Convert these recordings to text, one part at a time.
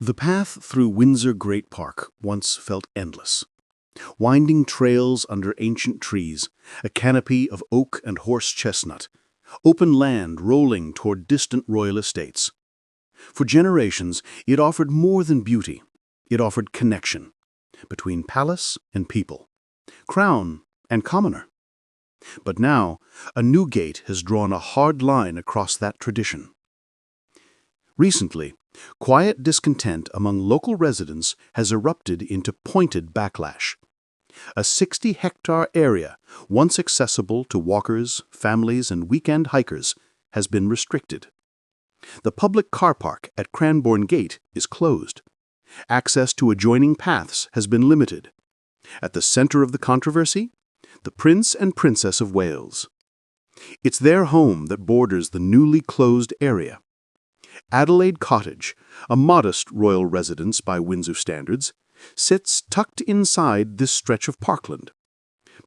The path through Windsor Great Park once felt endless. Winding trails under ancient trees, a canopy of oak and horse chestnut, open land rolling toward distant royal estates. For generations, it offered more than beauty. It offered connection between palace and people, crown and commoner. But now, a new gate has drawn a hard line across that tradition. Recently, quiet discontent among local residents has erupted into pointed backlash. A 60-hectare area, once accessible to walkers, families, and weekend hikers, has been restricted. The public car park at Cranbourne Gate is closed. Access to adjoining paths has been limited. At the center of the controversy, the Prince and Princess of Wales. It's their home that borders the newly closed area. Adelaide Cottage, a modest royal residence by Windsor standards, sits tucked inside this stretch of parkland.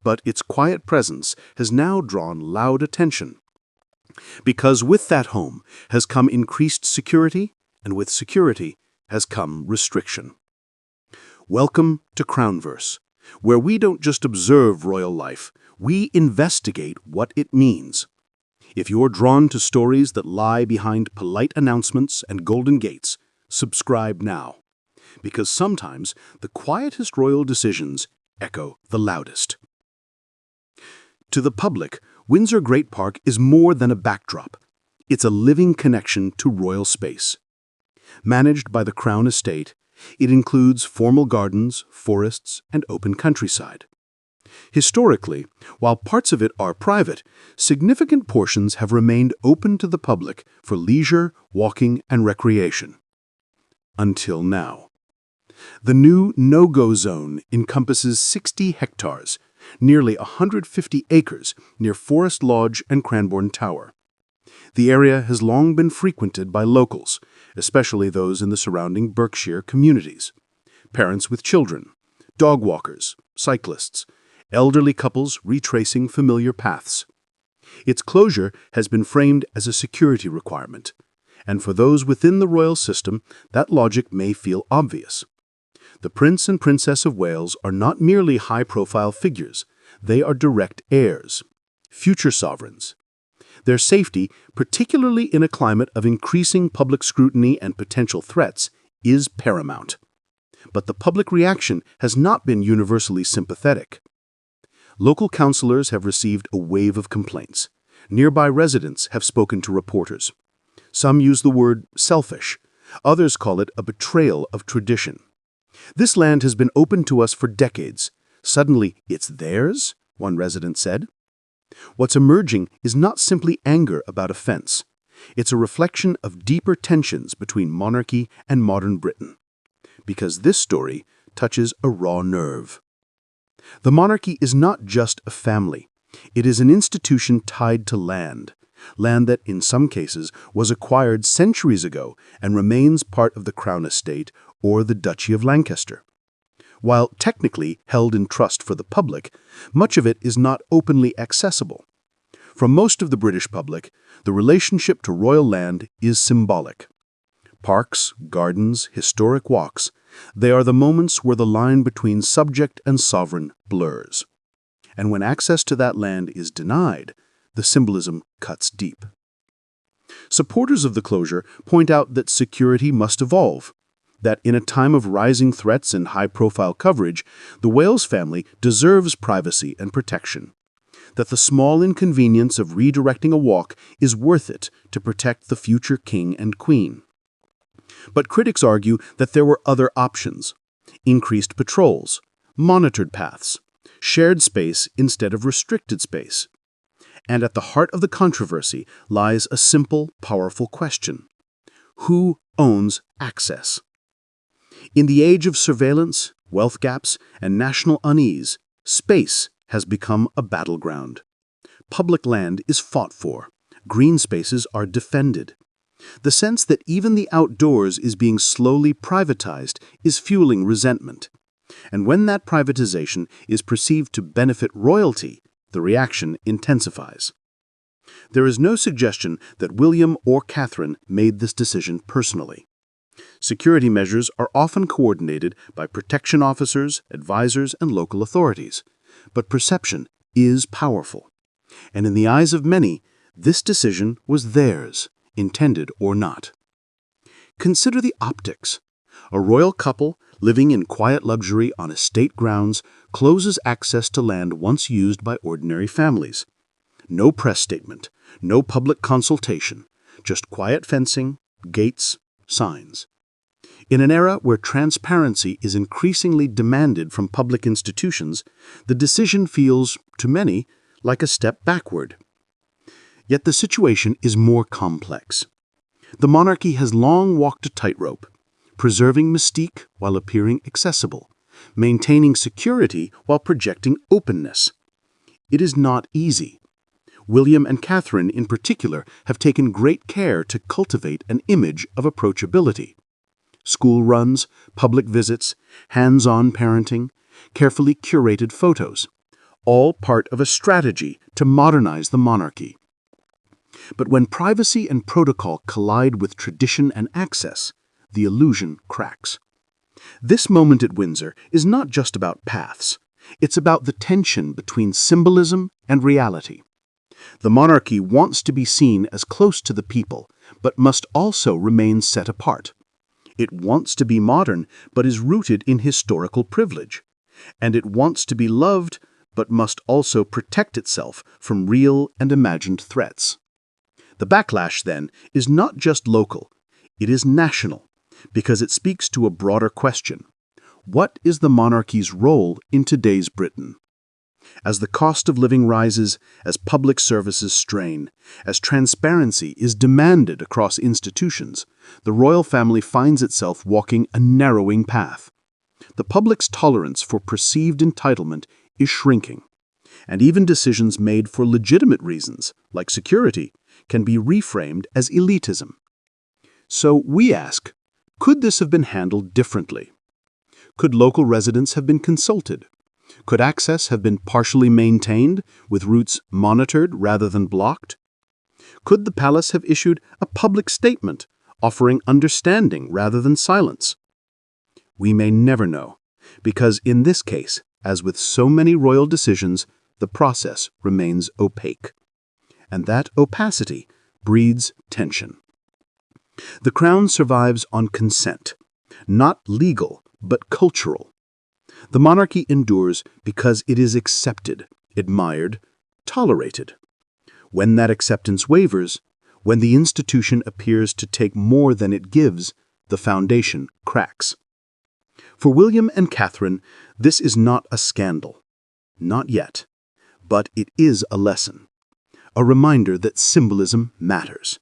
But its quiet presence has now drawn loud attention. Because with that home has come increased security, and with security has come restriction. Welcome to Crownverse, where we don't just observe royal life, we investigate what it means. If you're drawn to stories that lie behind polite announcements and golden gates, subscribe now. Because sometimes the quietest royal decisions echo the loudest. To the public, Windsor Great Park is more than a backdrop. It's a living connection to royal space. Managed by the Crown Estate, it includes formal gardens, forests, and open countryside. Historically, while parts of it are private, significant portions have remained open to the public for leisure, walking, and recreation. Until now. The new no-go zone encompasses 60 hectares, nearly 150 acres near Forest Lodge and Cranbourne Tower. The area has long been frequented by locals, especially those in the surrounding Berkshire communities. Parents with children, dog walkers, cyclists, elderly couples retracing familiar paths. Its closure has been framed as a security requirement, and for those within the royal system, that logic may feel obvious. The Prince and Princess of Wales are not merely high-profile figures, they are direct heirs, future sovereigns. Their safety, particularly in a climate of increasing public scrutiny and potential threats, is paramount. But the public reaction has not been universally sympathetic. Local councillors have received a wave of complaints. Nearby residents have spoken to reporters. Some use the word selfish. Others call it a betrayal of tradition. This land has been open to us for decades. Suddenly, it's theirs, one resident said. What's emerging is not simply anger about a fence. It's a reflection of deeper tensions between monarchy and modern Britain. Because this story touches a raw nerve. The monarchy is not just a family. It is an institution tied to land that in some cases was acquired centuries ago and remains part of the Crown Estate or the Duchy of Lancaster. While technically held in trust for the public, much of it is not openly accessible. For most of the British public, the relationship to royal land is symbolic. Parks, gardens, historic walks, they are the moments where the line between subject and sovereign blurs. And when access to that land is denied, the symbolism cuts deep. Supporters of the closure point out that security must evolve, that in a time of rising threats and high-profile coverage, the Wales family deserves privacy and protection, that the small inconvenience of redirecting a walk is worth it to protect the future king and queen. But critics argue that there were other options: increased patrols, monitored paths, shared space instead of restricted space. And at the heart of the controversy lies a simple, powerful question: who owns access? In the age of surveillance, wealth gaps, and national unease, space has become a battleground. Public land is fought for. Green spaces are defended. The sense that even the outdoors is being slowly privatized is fueling resentment. And when that privatization is perceived to benefit royalty, the reaction intensifies. There is no suggestion that William or Catherine made this decision personally. Security measures are often coordinated by protection officers, advisors, and local authorities. But perception is powerful. And in the eyes of many, this decision was theirs, intended or not. Consider the optics. A royal couple living in quiet luxury on estate grounds closes access to land once used by ordinary families. No press statement, no public consultation, just quiet fencing, gates, signs. In an era where transparency is increasingly demanded from public institutions, the decision feels, to many, like a step backward. Yet the situation is more complex. The monarchy has long walked a tightrope, preserving mystique while appearing accessible, maintaining security while projecting openness. It is not easy. William and Catherine, in particular, have taken great care to cultivate an image of approachability. School runs, public visits, hands-on parenting, carefully curated photos, all part of a strategy to modernize the monarchy. But when privacy and protocol collide with tradition and access, the illusion cracks. This moment at Windsor is not just about paths. It's about the tension between symbolism and reality. The monarchy wants to be seen as close to the people, but must also remain set apart. It wants to be modern, but is rooted in historical privilege. And it wants to be loved, but must also protect itself from real and imagined threats. The backlash, then, is not just local, it is national, because it speaks to a broader question. What is the monarchy's role in today's Britain? As the cost of living rises, as public services strain, as transparency is demanded across institutions, the royal family finds itself walking a narrowing path. The public's tolerance for perceived entitlement is shrinking, and even decisions made for legitimate reasons, like security, can be reframed as elitism. So we ask, could this have been handled differently? Could local residents have been consulted? Could access have been partially maintained, with routes monitored rather than blocked? Could the palace have issued a public statement, offering understanding rather than silence? We may never know, because in this case, as with so many royal decisions, the process remains opaque. And that opacity breeds tension. The Crown survives on consent, not legal, but cultural. The monarchy endures because it is accepted, admired, tolerated. When that acceptance wavers, when the institution appears to take more than it gives, the foundation cracks. For William and Catherine, this is not a scandal. Not yet. But it is a lesson. A reminder that symbolism matters.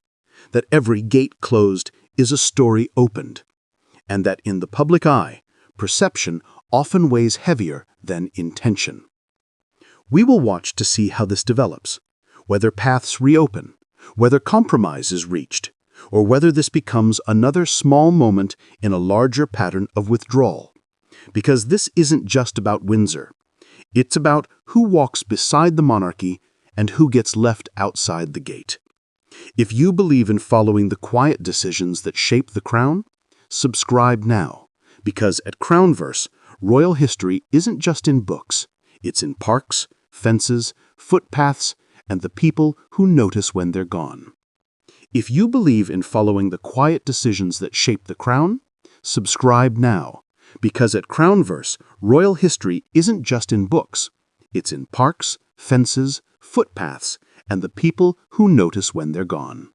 That every gate closed is a story opened. And that in the public eye, perception often weighs heavier than intention. We will watch to see how this develops, whether paths reopen, whether compromise is reached, or whether this becomes another small moment in a larger pattern of withdrawal. Because this isn't just about Windsor. It's about who walks beside the monarchy and who gets left outside the gate. If you believe in following the quiet decisions that shape the crown, subscribe now, because at Crownverse, royal history isn't just in books. It's in parks, fences, footpaths, and the people who notice when they're gone. If you believe in following the quiet decisions that shape the crown, subscribe now, because at Crownverse, royal history isn't just in books. It's in parks, fences, footpaths, and the people who notice when they're gone.